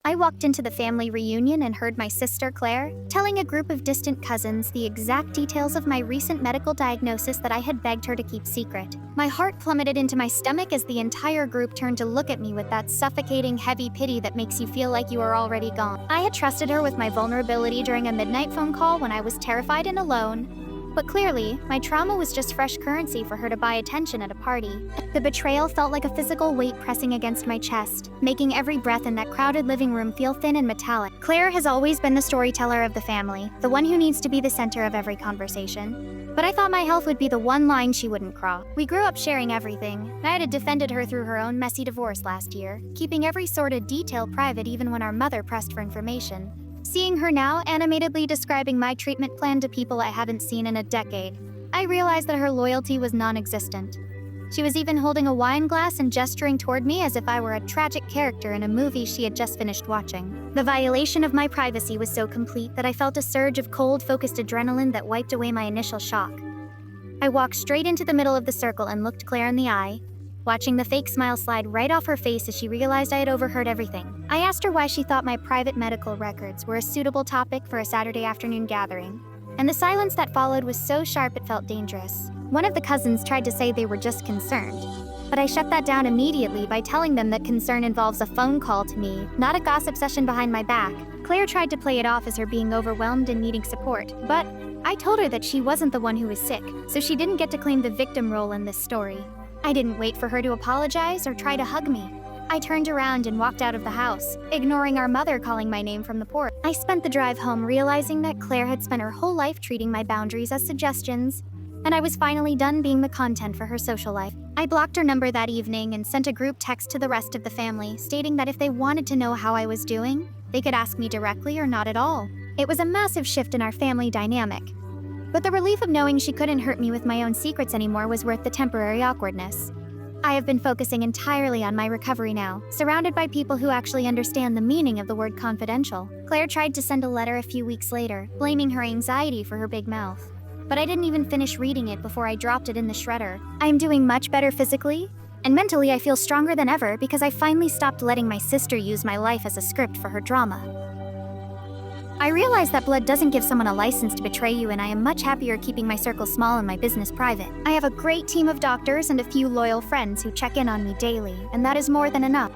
I walked into the family reunion and heard my sister Claire telling a group of distant cousins the exact details of my recent medical diagnosis that I had begged her to keep secret. My heart plummeted into my stomach as the entire group turned to look at me with that suffocating, heavy pity that makes you feel like you are already gone. I had trusted her with my vulnerability during a midnight phone call when I was terrified and alone. But clearly, my trauma was just fresh currency for her to buy attention at a party. The betrayal felt like a physical weight pressing against my chest, making every breath in that crowded living room feel thin and metallic. Claire has always been the storyteller of the family, the one who needs to be the center of every conversation. But I thought my health would be the one line she wouldn't cross. We grew up sharing everything, and I had defended her through her own messy divorce last year, keeping every sordid detail private even when our mother pressed for information. Seeing her now animatedly describing my treatment plan to people I haven't seen in a decade, I realized that her loyalty was non-existent. She was even holding a wine glass and gesturing toward me as if I were a tragic character in a movie she had just finished watching. The violation of my privacy was so complete that I felt a surge of cold, focused adrenaline that wiped away my initial shock. I walked straight into the middle of the circle and looked Claire in the eye, watching the fake smile slide right off her face as she realized I had overheard everything. I asked her why she thought my private medical records were a suitable topic for a Saturday afternoon gathering, and the silence that followed was so sharp it felt dangerous. One of the cousins tried to say they were just concerned, but I shut that down immediately by telling them that concern involves a phone call to me, not a gossip session behind my back. Claire tried to play it off as her being overwhelmed and needing support, but I told her that she wasn't the one who was sick, so she didn't get to claim the victim role in this story. I didn't wait for her to apologize or try to hug me. I turned around and walked out of the house, ignoring our mother calling my name from the porch. I spent the drive home realizing that Claire had spent her whole life treating my boundaries as suggestions, and I was finally done being the content for her social life. I blocked her number that evening and sent a group text to the rest of the family, stating that if they wanted to know how I was doing, they could ask me directly or not at all. It was a massive shift in our family dynamic, but the relief of knowing she couldn't hurt me with my own secrets anymore was worth the temporary awkwardness. I have been focusing entirely on my recovery now, surrounded by people who actually understand the meaning of the word confidential. Claire tried to send a letter a few weeks later, blaming her anxiety for her big mouth. But I didn't even finish reading it before I dropped it in the shredder. I am doing much better physically, and mentally I feel stronger than ever because I finally stopped letting my sister use my life as a script for her drama. I realize that blood doesn't give someone a license to betray you, and I am much happier keeping my circle small and my business private. I have a great team of doctors and a few loyal friends who check in on me daily, and that is more than enough.